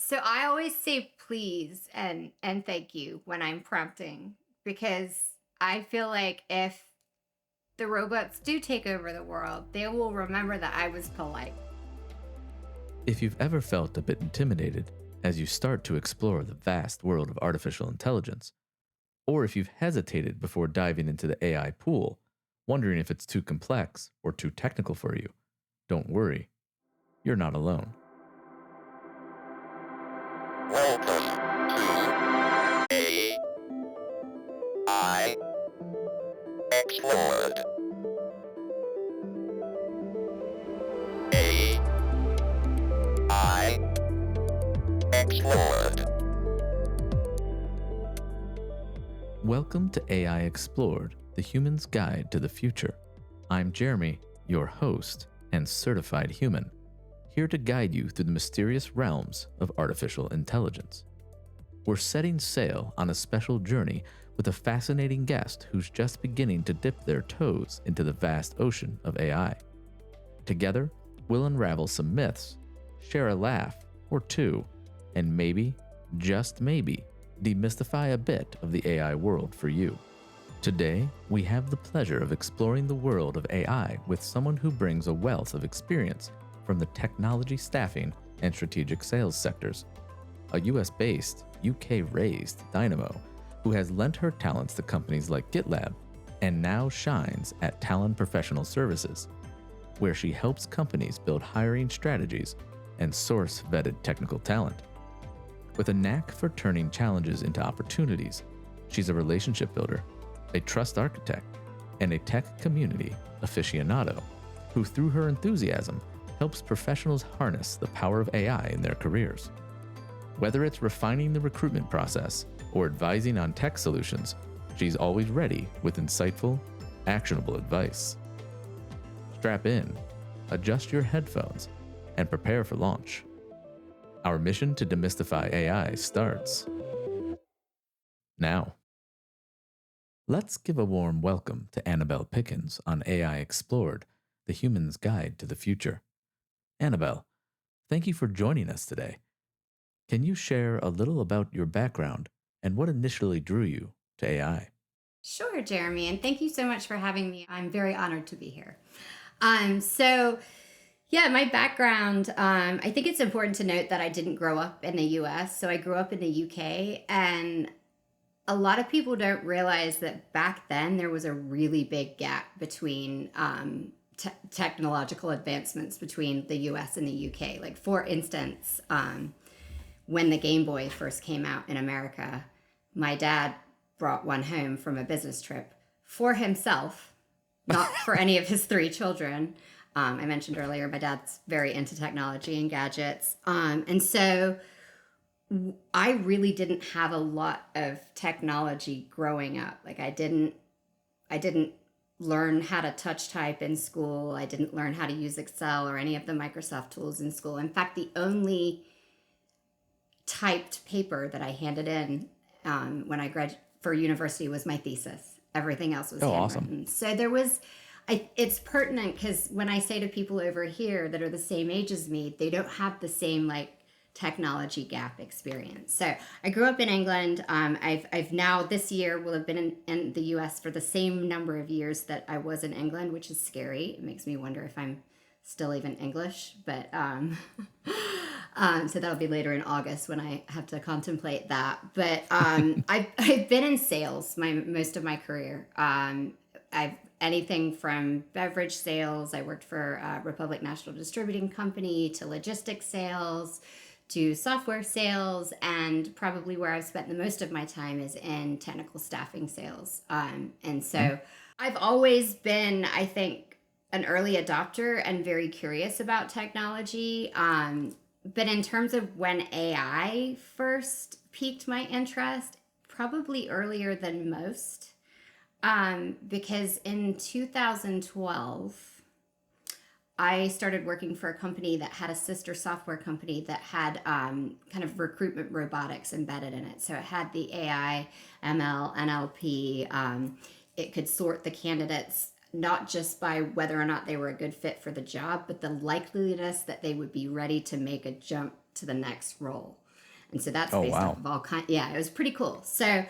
So I always say please and thank you when I'm prompting because I feel like if the robots do take over the world, they will remember that I was polite. If you've ever felt a bit intimidated as you start to explore the vast world of artificial intelligence, or if you've hesitated before diving into the AI pool, wondering if it's too complex or too technical for you, don't worry, you're not alone. Welcome to AI Explored. AI Explored. Welcome to AI Explored, the human's guide to the future. I'm Jeremy, your host and certified human, here to guide you through the mysterious realms of artificial intelligence. We're setting sail on a special journey with a fascinating guest who's just beginning to dip their toes into the vast ocean of AI. Together, we'll unravel some myths, share a laugh or two, and maybe, just maybe, demystify a bit of the AI world for you. Today, we have the pleasure of exploring the world of AI with someone who brings a wealth of experience from the technology staffing and strategic sales sectors. A US-based, UK-raised dynamo who has lent her talents to companies like GitLab and now shines at Talent Professional Services, where she helps companies build hiring strategies and source vetted technical talent. With a knack for turning challenges into opportunities, she's a relationship builder, a trust architect, and a tech community aficionado who, through her enthusiasm, helps professionals harness the power of AI in their careers. Whether it's refining the recruitment process or advising on tech solutions, she's always ready with insightful, actionable advice. Strap in, adjust your headphones, and prepare for launch. Our mission to demystify AI starts now. Let's give a warm welcome to Annabel Pickens on AI Explored, the human's guide to the future. Annabel, thank you for joining us today. Can you share a little about your background and what initially drew you to AI? Sure, Jeremy, and thank you so much for having me. I'm very honored to be here. So yeah, my background, I think it's important to note that I didn't grow up in the US. So I grew up in the UK, and a lot of people don't realize that back then there was a really big gap between technological advancements between the US and the UK. Like, for instance, when the Game Boy first came out in America, my dad brought one home from a business trip for himself, not for any of his three children. I mentioned earlier, my dad's very into technology and gadgets. And so I really didn't have a lot of technology growing up. Like, I didn't learn how to touch type in school. I didn't learn how to use Excel or any of the Microsoft tools in school. In fact, the only typed paper that I handed in when I graduated for university was my thesis. Everything else was Oh, handwritten. awesome. So there was, it's pertinent because when I say to people over here that are the same age as me, they don't have the same like technology gap experience. So I grew up in England. I've now this year will have been in the U.S. for the same number of years that I was in England, which is scary. It makes me wonder if I'm still even English, but so that'll be later in August when I have to contemplate that. But I've been in sales most of my career. I've anything from beverage sales. I worked for Republic National Distributing Company to logistics sales to software sales, and probably where I've spent the most of my time is in technical staffing sales. And so I've always been, I think, an early adopter and very curious about technology. But in terms of when AI first piqued my interest, probably earlier than most, because in 2012, I started working for a company that had a sister software company that had kind of recruitment robotics embedded in it. So it had the AI, ML, NLP. It could sort the candidates not just by whether or not they were a good fit for the job, but the likeliness that they would be ready to make a jump to the next role. And so that's Oh, based wow. off of all kind. Yeah, it was pretty cool. So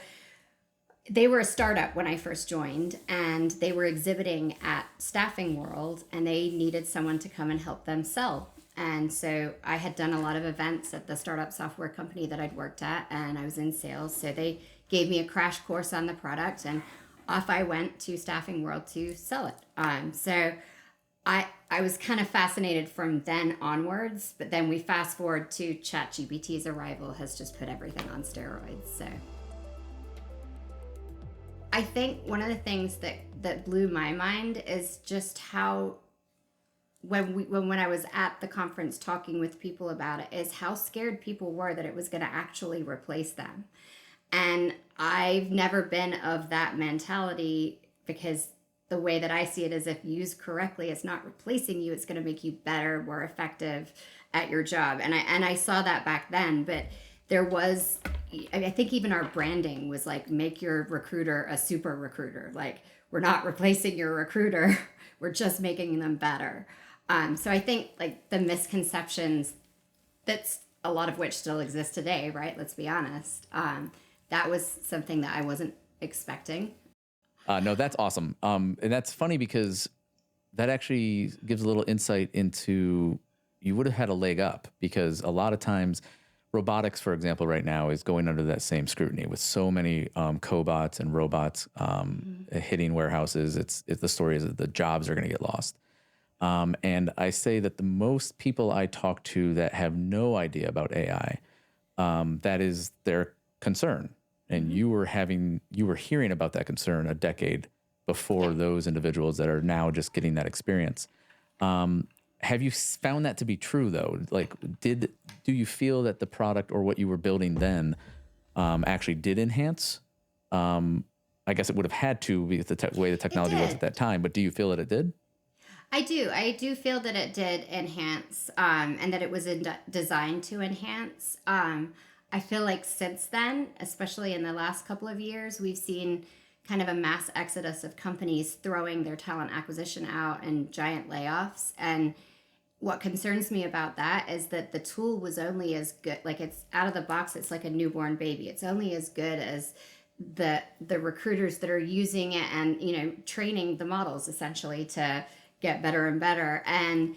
they were a startup when I first joined, and they were exhibiting at Staffing World, and they needed someone to come and help them sell. And so I had done a lot of events at the startup software company that I'd worked at, and I was in sales. So they gave me a crash course on the product, and off I went to Staffing World to sell it. So I was kind of fascinated from then onwards, but then we fast forward to ChatGPT's arrival has just put everything on steroids. So I think one of the things that blew my mind is just how when I was at the conference talking with people about it is how scared people were that it was going to actually replace them. And I've never been of that mentality, because the way that I see it is if used correctly, it's not replacing you, it's going to make you better, more effective at your job. And I saw that back then, but there was, I think even our branding was like, make your recruiter a super recruiter. Like, we're not replacing your recruiter, we're just making them better. So I think like the misconceptions, that's a lot of which still exist today, right? Let's be honest. That was something that I wasn't expecting. No, that's awesome. And that's funny because that actually gives a little insight into, you would have had a leg up, because a lot of times robotics, for example, right now is going under that same scrutiny with so many cobots and robots hitting warehouses. It's the story is that the jobs are going to get lost. And I say that the most people I talk to that have no idea about AI, that is their concern. And you were hearing about that concern a decade before those individuals that are now just getting that experience. Have you found that to be true though? Like, do you feel that the product or what you were building then actually did enhance? I guess it would have had to, because the way the technology was at that time, but do you feel that it did? I do feel that it did enhance, and that it was designed to enhance. I feel like since then, especially in the last couple of years, we've seen kind of a mass exodus of companies throwing their talent acquisition out and giant layoffs. And what concerns me about that is that the tool was only as good, like it's out of the box, it's like a newborn baby. It's only as good as the recruiters that are using it and, you know, training the models essentially to get better and better. And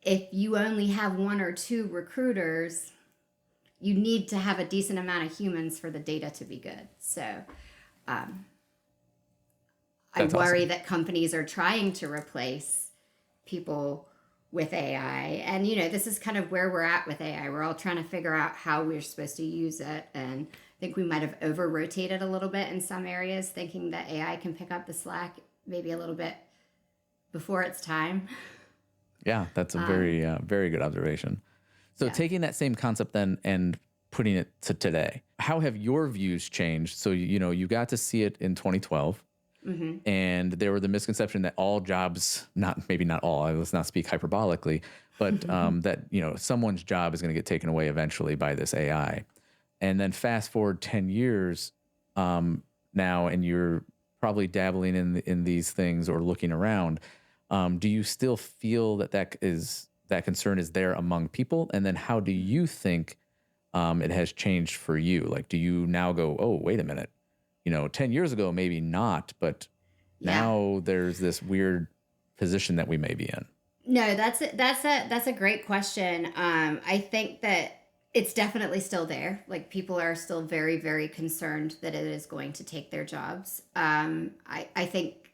if you only have one or two recruiters, you need to have a decent amount of humans for the data to be good. So I worry that companies are trying to replace people with AI. And, you know, this is kind of where we're at with AI. We're all trying to figure out how we're supposed to use it. And I think we might have over-rotated a little bit in some areas, thinking that AI can pick up the slack maybe a little bit before its time. Yeah, that's a very good observation. So taking that same concept then and putting it to today, how have your views changed? So, you know, you got to see it in 2012. And there were the misconception that all jobs, maybe not all, let's not speak hyperbolically, but that, you know, someone's job is going to get taken away eventually by this AI. And then fast forward 10 years now, and you're probably dabbling in these things or looking around. Do you still feel that concern is there among people? And then how do you think it has changed for you? Like, do you now go, oh, wait a minute, you know, 10 years ago, maybe not, but now there's this weird position that we may be in? No, that's a great question. I think that it's definitely still there. Like, people are still very, very concerned that it is going to take their jobs. I think,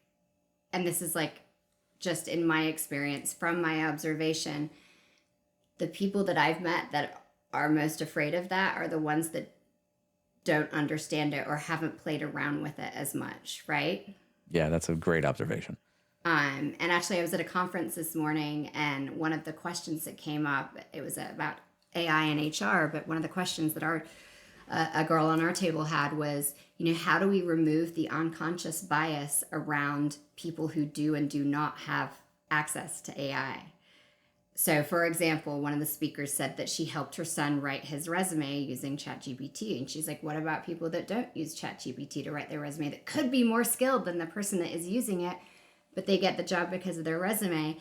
and this is like just in my experience from my observation, the people that I've met that are most afraid of that are the ones that don't understand it or haven't played around with it as much, right? Yeah, that's a great observation. And actually, I was at a conference this morning, and one of the questions that came up, it was about AI and HR, but one of the questions that a girl on our table had was, you know, how do we remove the unconscious bias around people who do and do not have access to AI? So, for example, one of the speakers said that she helped her son write his resume using ChatGPT. And she's like, what about people that don't use ChatGPT to write their resume that could be more skilled than the person that is using it, but they get the job because of their resume?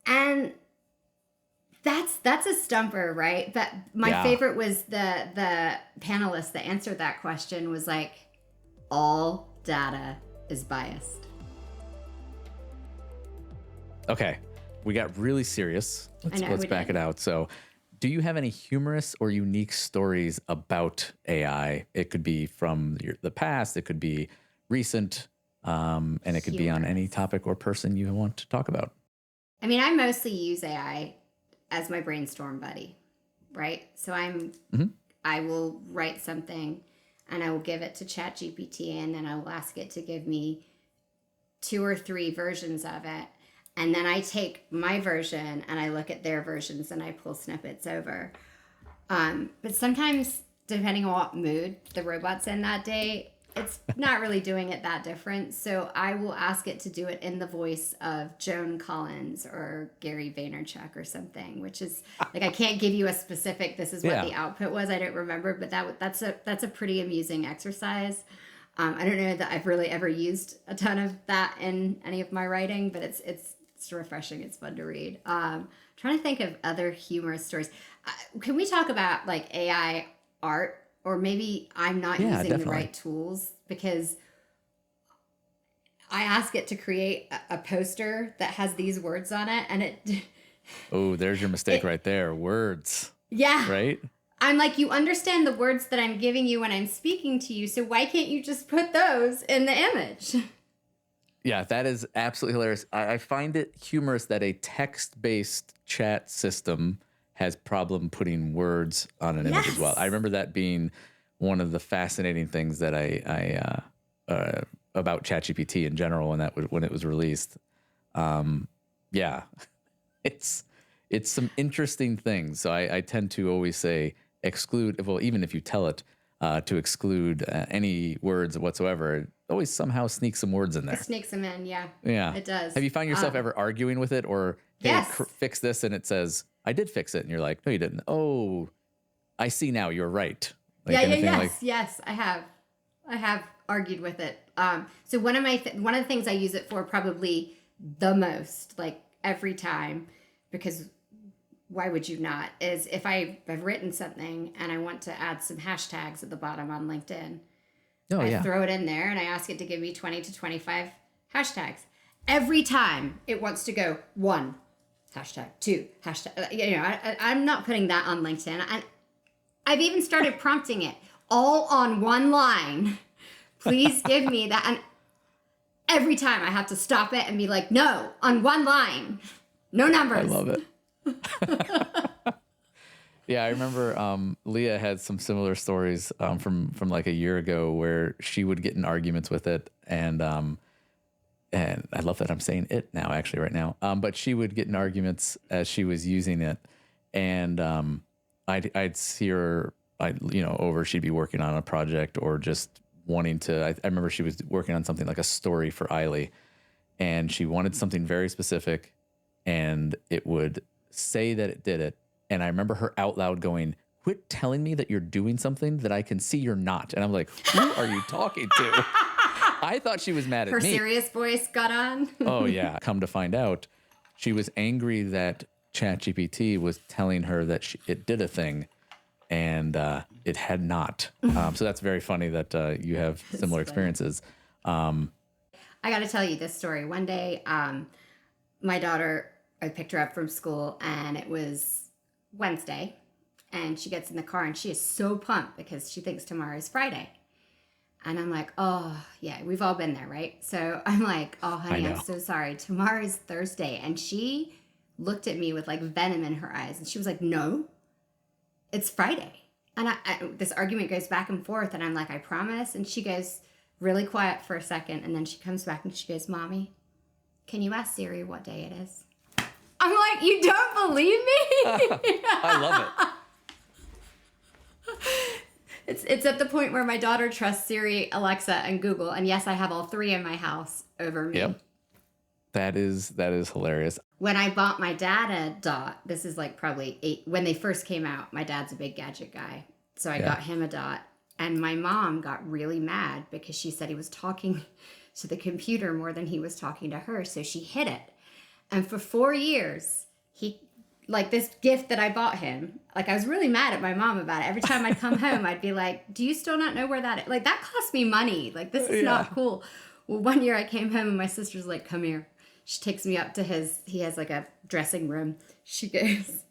And That's a stumper, right? But my Yeah. favorite was the panelist that answered that question was like, all data is biased. Okay, we got really serious. I know, Let's we back did. it out. So, do you have any humorous or unique stories about AI? It could be from the past, it could be recent, and it could be on any Humorous. topic or person you want to talk about. I mean, I mostly use AI as my brainstorm buddy, right? So Mhm. I will write something and I will give it to ChatGPT and then I will ask it to give me 2 or 3 versions of it. And then I take my version and I look at their versions and I pull snippets over. But sometimes, depending on what mood the robot's in that day, it's not really doing it that different. So I will ask it to do it in the voice of Joan Collins or Gary Vaynerchuk or something, which is like, I can't give you a specific, this is what Yeah. the output was. I don't remember, but that's a pretty amusing exercise. I don't know that I've really ever used a ton of that in any of my writing, but it's refreshing. It's fun to read. Trying to think of other humorous stories. Can we talk about like AI art? Or maybe I'm not Yeah, using definitely. the right tools because I ask it to create a poster that has these words on it, and it, Oh, there's your mistake it right there. Words, yeah. right? I'm like, you understand the words that I'm giving you when I'm speaking to you, so why can't you just put those in the image? Yeah, that is absolutely hilarious. I find it humorous that a text-based chat system has problem putting words on an image as well. I Yes. remember that being one of the fascinating things that I about ChatGPT in general when it was released. Yeah, it's some interesting things. So I tend to always say exclude. Well, even if you tell it to exclude any words whatsoever, it always somehow sneaks some words in It there. sneaks them in, yeah. Yeah. It does. Have you found yourself ever arguing with it or, hey, Yes. fix this? And it says, I did fix it. And you're like, no, you didn't. Oh, I see now. You're right. Like Yeah, anything like, yes, I have. I have argued with it. So one of the things I use it for probably the most, like every time, because why would you not? Is if I've written something and I want to add some hashtags at the bottom on LinkedIn, oh, I yeah. throw it in there and I ask it to give me 20 to 25 hashtags. Every time it wants to go 1 hashtag, 2 hashtag. You know, I'm not putting that on LinkedIn. I've even started prompting it all on one line. Please give me that. And every time I have to stop it and be like, no, on one line, no numbers. I love it. Yeah, I remember Leah had some similar stories from like a year ago where she would get in arguments with it, and I love that I'm saying it now, actually, right now. But she would get in arguments as she was using it, and I'd see her, over. She'd be working on a project or just wanting to. I remember she was working on something like a story for Eiley, and she wanted something very specific, and it would say that it did it. And I remember her out loud going, quit telling me that you're doing something that I can see you're not. And I'm like, who are you talking to? I thought she was mad at Her me. serious voice got on. Oh, yeah. Come to find out, she was angry that ChatGPT was telling her that it did a thing, and it had not. So that's very funny that you have similar experiences. I got to tell you this story. One day, my daughter, I picked her up from school and it was Wednesday, and she gets in the car and she is so pumped because she thinks tomorrow is Friday. And I'm like, oh, yeah, we've all been there, right? So I'm like, oh, honey, I'm so sorry. Tomorrow is Thursday. And she looked at me with like venom in her eyes. And she was like, no, it's Friday. And this argument goes back and forth. And I'm like, I promise. And she goes really quiet for a second. And then she comes back and she goes, Mommy, can you ask Siri what day it is? I'm like, you don't believe me? I love it. It's at the point where my daughter trusts Siri, Alexa, and Google. And yes, I have all 3 in my house over me. Yep. That is hilarious. When I bought my dad a Dot, this is like probably 8, when they first came out, my dad's a big gadget guy. So I got him a Dot. And my mom got really mad because she said he was talking to the computer more than he was talking to her. So she hid it. And for 4 years, he like this gift that I bought him. Like I was really mad at my mom about it. Every time I'd come home, I'd be like, do you still not know where that is? Like that cost me money. Like this is not cool. Well, one year I came home and my sister's like, come here. She takes me up to he has like a dressing room. She goes,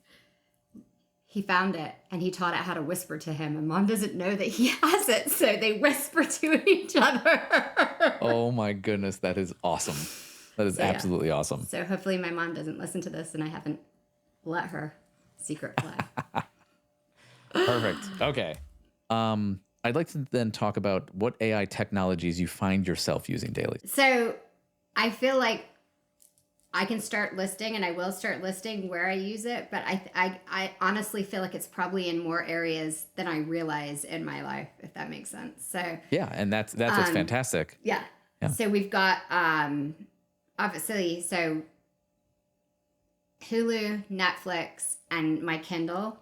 he found it and he taught it how to whisper to him. And mom doesn't know that he has it. So they whisper to each other. Oh my goodness. That is awesome. That is absolutely awesome. So hopefully my mom doesn't listen to this and I haven't let her secret play. Perfect. Okay. I'd like to then talk about what AI technologies you find yourself using daily. So I feel like I can start listing, and I will start listing where I use it, but I honestly feel like it's probably in more areas than I realize in my life, if that makes sense. So yeah, and that's what's fantastic. Yeah. So we've got obviously Hulu, Netflix, and my Kindle.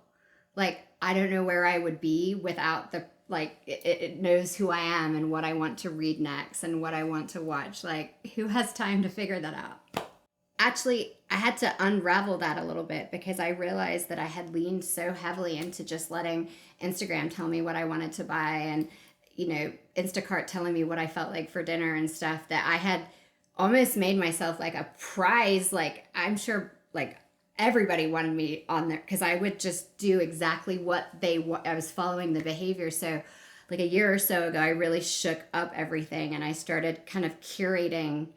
Like I don't know where I would be without the it knows who I am and what I want to read next and what I want to watch. Like who has time to figure that out? Actually, I had to unravel that a little bit because I realized that I had leaned so heavily into just letting Instagram tell me what I wanted to buy and, Instacart telling me what I felt like for dinner and stuff, that I had almost made myself like a prize. Like I'm sure like everybody wanted me on there because I would just do exactly what I was following the behavior. So like a year or so ago, I really shook up everything and I started kind of curating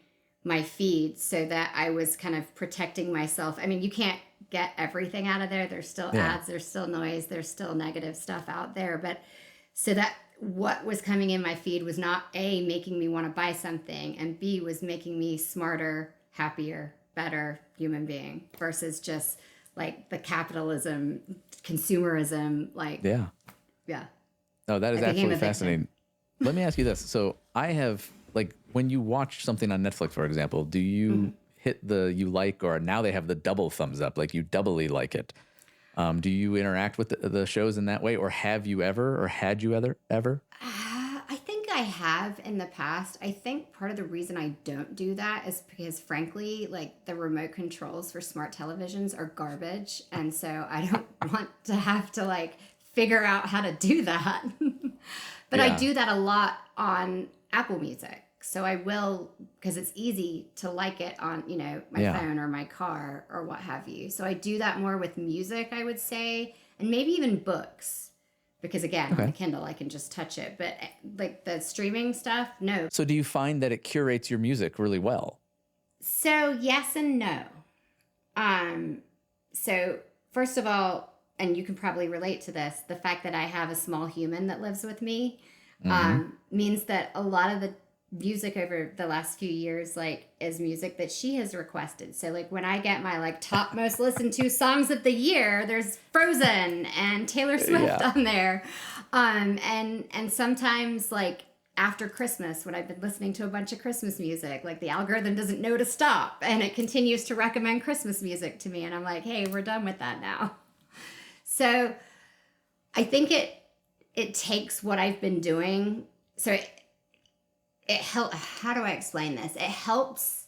my feed so that I was kind of protecting myself. I mean, you can't get everything out of there. There's still ads, there's still noise, there's still negative stuff out there. But so that what was coming in my feed was not A, making me want to buy something, and B, was making me smarter, happier, better human being versus just like the capitalism, consumerism, like. Yeah. No, that is absolutely fascinating. Let me ask you this. So I have, like, when you watch something on Netflix, for example, do you hit you like, or now they have the double thumbs up, like you doubly like it? Do you interact with the shows in that way, or have you ever, or had you ever? I think I have in the past. I think part of the reason I don't do that is because, frankly, like the remote controls for smart televisions are garbage. And so I don't want to have to like figure out how to do that. But I do that a lot on Apple Music. So I will, because it's easy to like it on, my phone or my car or what have you. So I do that more with music, I would say, and maybe even books. Because again, on the Kindle, I can just touch it. But like the streaming stuff, no. So do you find that it curates your music really well? So yes and no. So first of all, and you can probably relate to this, the fact that I have a small human that lives with me means that a lot of the music over the last few years like is music that she has requested. So like when I get my like top most listened to songs of the year, there's Frozen and Taylor Swift on there. And sometimes like after Christmas, when I've been listening to a bunch of Christmas music, like the algorithm doesn't know to stop and it continues to recommend Christmas music to me, and I'm like, hey, we're done with that now. So I think it takes what I've been doing. So it helps. How do I explain this? It helps.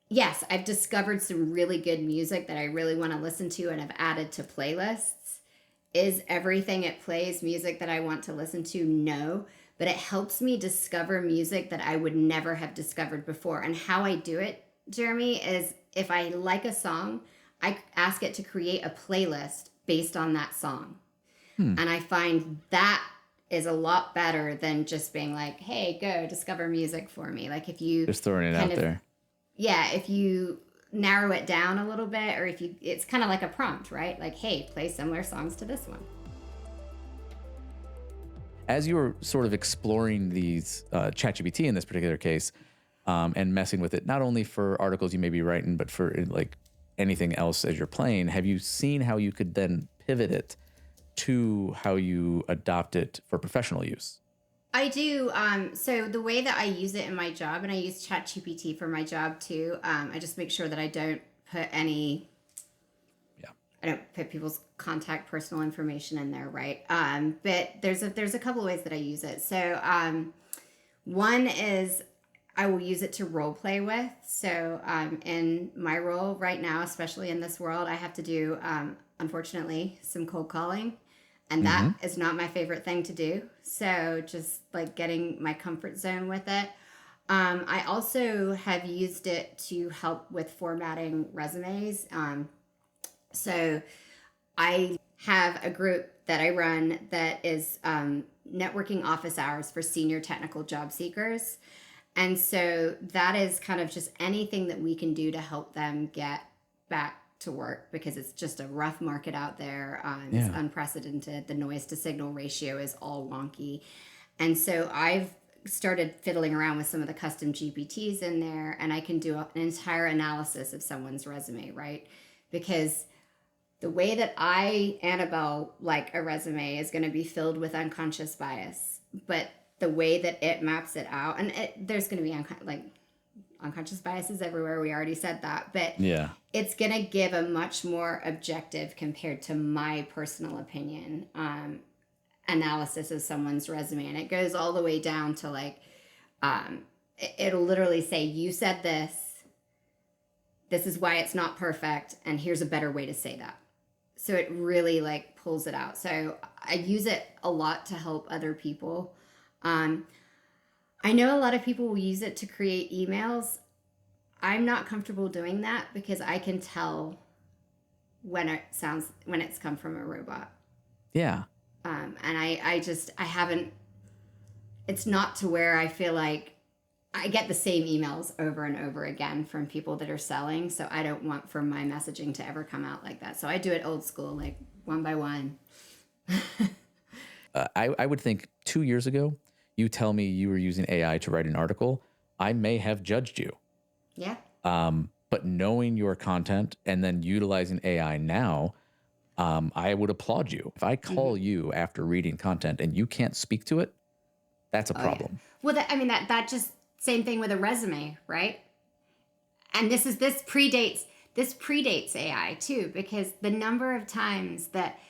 Yes, I've discovered some really good music that I really want to listen to and have added to playlists. Is everything it plays music that I want to listen to? No, but it helps me discover music that I would never have discovered before. And how I do it, Jeremy, is if I like a song, I ask it to create a playlist based on that song. And I find that is a lot better than just being like, hey, go discover music for me. Like if you just throwing it out there. Yeah, if you narrow it down a little bit, or it's kind of like a prompt, right? Like, hey, play similar songs to this one. As you were sort of exploring these ChatGPT in this particular case, and messing with it, not only for articles you may be writing, but for like anything else as you're playing, have you seen how you could then pivot it to how you adopt it for professional use? I do. So the way that I use it in my job, and I use ChatGPT for my job too, I just make sure that I don't put I don't put people's contact personal information in there, right? But there's a couple of ways that I use it. So one is I will use it to role play with. So in my role right now, especially in this world, I have to do, unfortunately, some cold calling. And that is not my favorite thing to do. So just like getting my comfort zone with it. I also have used it to help with formatting resumes. So I have a group that I run that is networking office hours for senior technical job seekers. And so that is kind of just anything that we can do to help them get back to work, because it's just a rough market out there. It's unprecedented. The noise to signal ratio is all wonky. And so I've started fiddling around with some of the custom GPTs in there, and I can do an entire analysis of someone's resume, right? Because the way that I, Annabelle, like a resume is going to be filled with unconscious bias, but the way that it maps it out, and there's going to be unconscious biases everywhere. We already said that, but it's going to give a much more objective, compared to my personal opinion, analysis of someone's resume. And it goes all the way down to like, it'll literally say, you said this is why it's not perfect, and here's a better way to say that. So it really like pulls it out. So I use it a lot to help other people. I know a lot of people will use it to create emails. I'm not comfortable doing that because I can tell when it's come from a robot. Yeah. And I haven't, it's not to where I feel like I get the same emails over and over again from people that are selling. So I don't want for my messaging to ever come out like that. So I do it old school, like one by one. I would think 2 years ago, you tell me you were using AI to write an article, I may have judged you. Yeah. But knowing your content and then utilizing AI now, I would applaud you. If I call you after reading content and you can't speak to it, that's a problem. Yeah. Well, that just same thing with a resume, right? And this predates AI too, because the number of times that,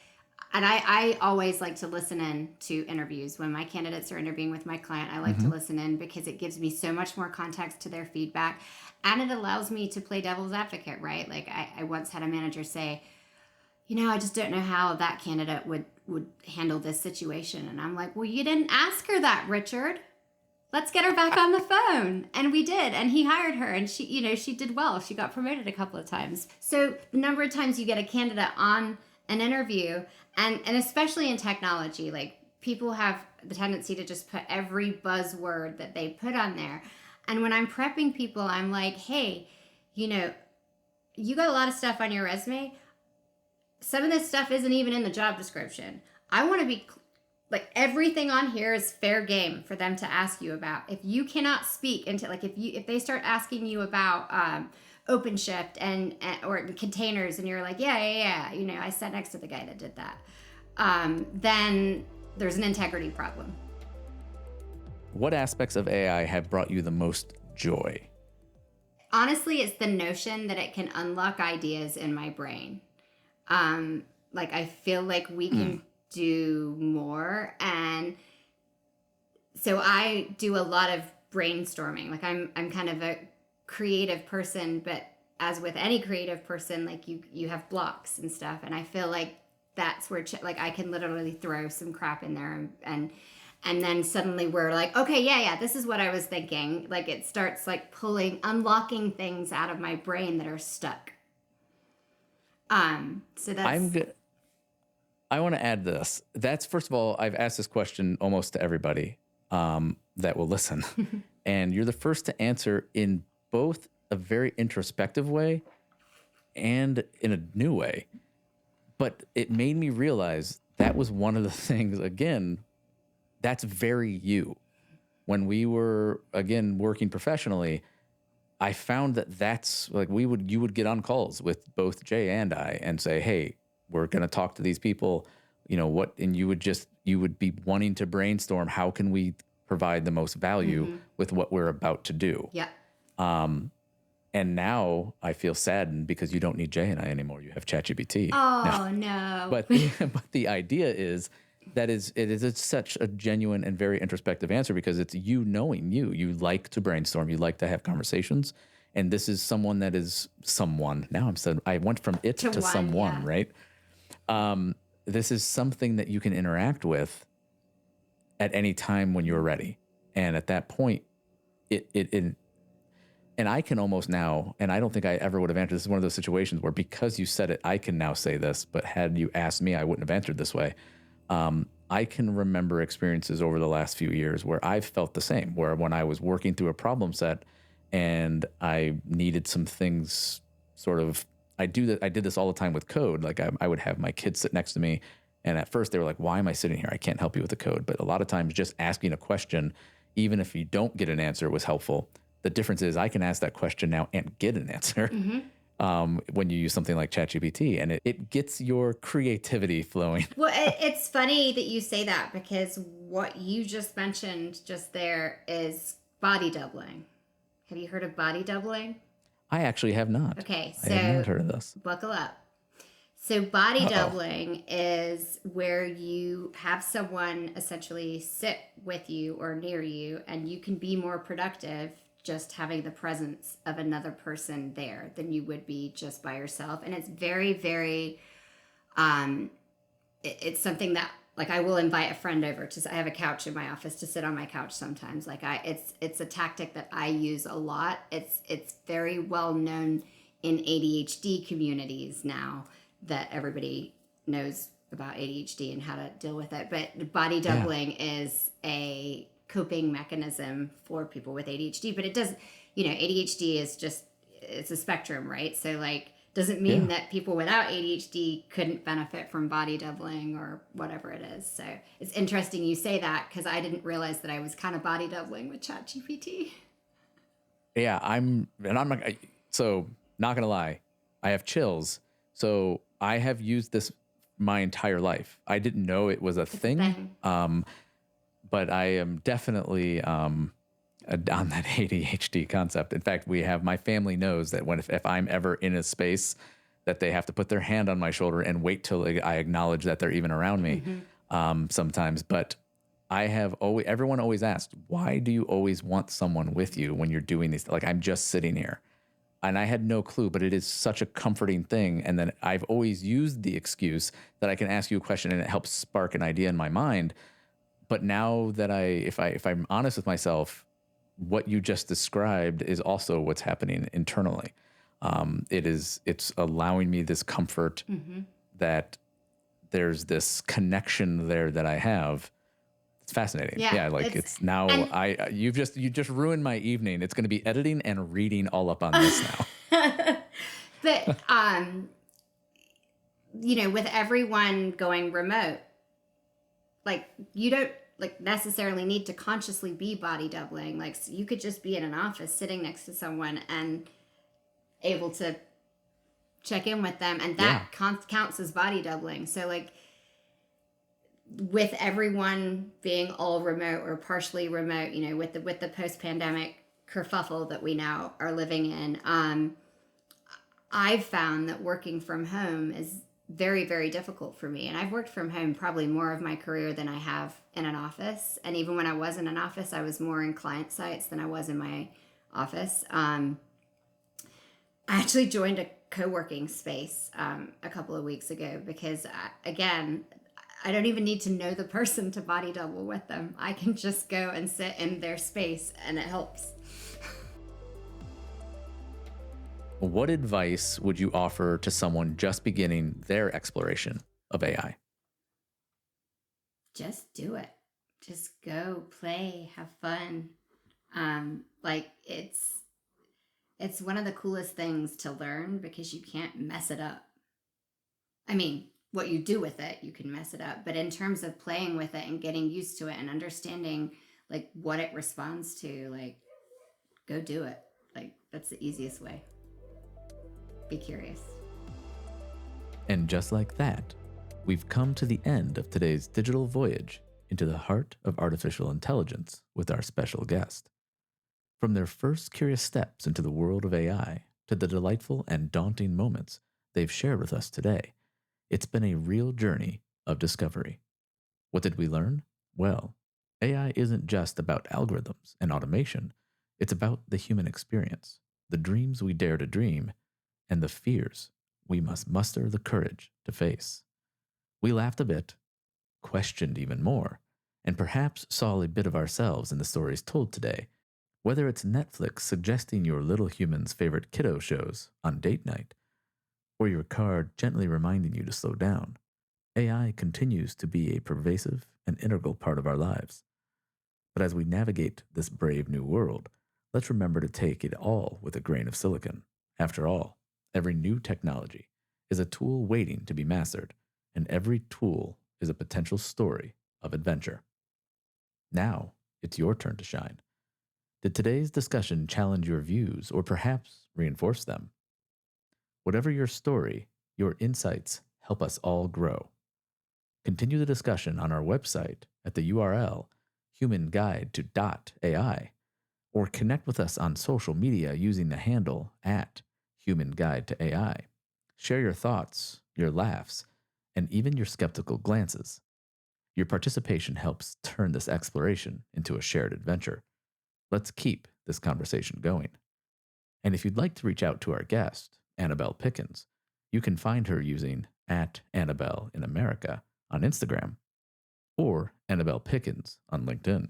and I always like to listen in to interviews when my candidates are interviewing with my client. I like to listen in because it gives me so much more context to their feedback, and it allows me to play devil's advocate, right? Like I once had a manager say, I just don't know how that candidate would handle this situation. And I'm like, well, you didn't ask her that, Richard. Let's get her back on the phone. And we did. And he hired her, and she did well. She got promoted a couple of times. So the number of times you get a candidate on an interview, and especially in technology, like people have the tendency to just put every buzzword that they put on there. And when I'm prepping people, I'm like, hey, you got a lot of stuff on your resume. Some of this stuff isn't even in the job description. I want to be like, everything on here is fair game for them to ask you about. If you cannot speak into, like, if they start asking you about OpenShift and or containers, and you're like, yeah, I sat next to the guy that did that, then there's an integrity problem. What aspects of AI have brought you the most joy? Honestly, it's the notion that it can unlock ideas in my brain. Like, I feel like we can do more. And so I do a lot of brainstorming. Like I'm kind of a creative person, but as with any creative person, like you have blocks and stuff. And I feel like that's where like I can literally throw some crap in there, and then suddenly we're like, okay, yeah, this is what I was thinking. Like it starts like unlocking things out of my brain that are stuck. So that's, I want to add this. That's, first of all, I've asked this question almost to everybody that will listen. And you're the first to answer in both a very introspective way and in a new way. But it made me realize that was one of the things, again, that's very you. When we were, again, working professionally, I found that's like you would get on calls with both Jay and I and say, hey, we're going to talk to these people, and you would be wanting to brainstorm, how can we provide the most value with what we're about to do? Yeah. And now I feel saddened because you don't need Jay and I anymore. You have ChatGPT. Oh, no. But the idea is It's such a genuine and very introspective answer because it's you knowing you. You like to brainstorm, you like to have conversations. And this is someone that is someone. Now I went from it To to one, someone, yeah. right? This is something that you can interact with at any time when you're ready. And at that point, it and I can almost now, and I don't think I ever would have answered. This is one of those situations where because you said it, I can now say this, but had you asked me, I wouldn't have answered this way. I can remember experiences over the last few years where I've felt the same, where when I was working through a problem set and I needed some things sort of, I did this all the time with code. Like I would have my kids sit next to me. And at first they were like, why am I sitting here? I can't help you with the code. But a lot of times just asking a question, even if you don't get an answer, was helpful. The difference is I can ask that question now and get an answer when you use something like ChatGPT, and it gets your creativity flowing. Well, it's funny that you say that because what you just mentioned just there is body doubling. Have you heard of body doubling? I actually have not. Okay, I have not so heard of this. buckle up. So, body Uh-oh. doubling is where you have someone essentially sit with you or near you, and you can be more productive just having the presence of another person there than you would be just by yourself. And it's very, very, it's something that like I will invite a friend over to. I have a couch in my office to sit on my couch sometimes. Like it's a tactic that I use a lot. It's very well known in ADHD communities now that everybody knows about ADHD and how to deal with it. But body doubling is a coping mechanism for people with ADHD. But it does, ADHD is just, it's a spectrum, right? So like, doesn't mean that people without ADHD couldn't benefit from body doubling or whatever it is. So it's interesting you say that because I didn't realize that I was kind of body doubling with ChatGPT. Yeah, so not gonna lie, I have chills. So I have used this my entire life. I didn't know it was a thing. But I am definitely on that ADHD concept. In fact, my family knows that if I'm ever in a space that they have to put their hand on my shoulder and wait till I acknowledge that they're even around me sometimes. But everyone always asked, why do you always want someone with you when you're doing these? Like, I'm just sitting here. And I had no clue, but it is such a comforting thing. And then I've always used the excuse that I can ask you a question and it helps spark an idea in my mind. But now that if I'm honest with myself, what you just described is also what's happening internally. It's allowing me this comfort that there's this connection there that I have. It's fascinating. Yeah, like it's now you just ruined my evening. It's going to be editing and reading all up on this now. But with everyone going remote, like you don't like necessarily need to consciously be body doubling. Like you could just be in an office sitting next to someone and able to check in with them, and that counts as body doubling. So like with everyone being all remote or partially remote, with the post-pandemic kerfuffle that we now are living in, I've found that working from home is very, very difficult for me. And I've worked from home probably more of my career than I have in an office. And even when I was in an office, I was more in client sites than I was in my office. I actually joined a co-working space a couple of weeks ago because, again, I don't even need to know the person to body double with them. I can just go and sit in their space and it helps. What advice would you offer to someone just beginning their exploration of AI? Just do it. Just go play, have fun. Like it's one of the coolest things to learn because you can't mess it up. I mean, what you do with it, you can mess it up. But in terms of playing with it and getting used to it and understanding like what it responds to, like go do it. Like that's the easiest way. Be curious. And just like that, we've come to the end of today's digital voyage into the heart of artificial intelligence with our special guest. From their first curious steps into the world of AI to the delightful and daunting moments they've shared with us today, it's been a real journey of discovery. What did we learn? Well, AI isn't just about algorithms and automation, it's about the human experience, the dreams we dare to dream, and the fears we must muster the courage to face. We laughed a bit, questioned even more, and perhaps saw a bit of ourselves in the stories told today. Whether it's Netflix suggesting your little human's favorite kiddo shows on date night, or your car gently reminding you to slow down, AI continues to be a pervasive and integral part of our lives. But as we navigate this brave new world, let's remember to take it all with a grain of silicon. After all, every new technology is a tool waiting to be mastered, and every tool is a potential story of adventure. Now, it's your turn to shine. Did today's discussion challenge your views or perhaps reinforce them? Whatever your story, your insights help us all grow. Continue the discussion on our website at the URL humanguide to.ai, or connect with us on social media using the handle at humanguide to AI. Share your thoughts, your laughs, and even your skeptical glances. Your participation helps turn this exploration into a shared adventure. Let's keep this conversation going. And if you'd like to reach out to our guest, Annabel Pickens, you can find her using at Annabel in America on Instagram or Annabel Pickens on LinkedIn.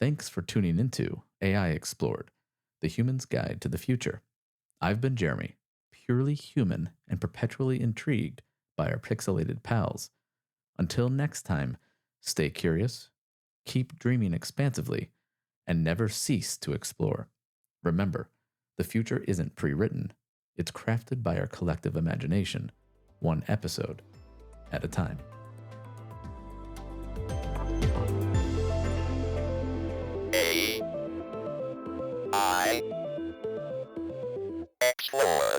Thanks for tuning into AI Explored, the human's guide to the future. I've been Jeremy, purely human and perpetually intrigued by our pixelated pals. Until next time, stay curious, keep dreaming expansively, and never cease to explore. Remember, the future isn't pre written, it's crafted by our collective imagination, one episode at a time. AI Explored.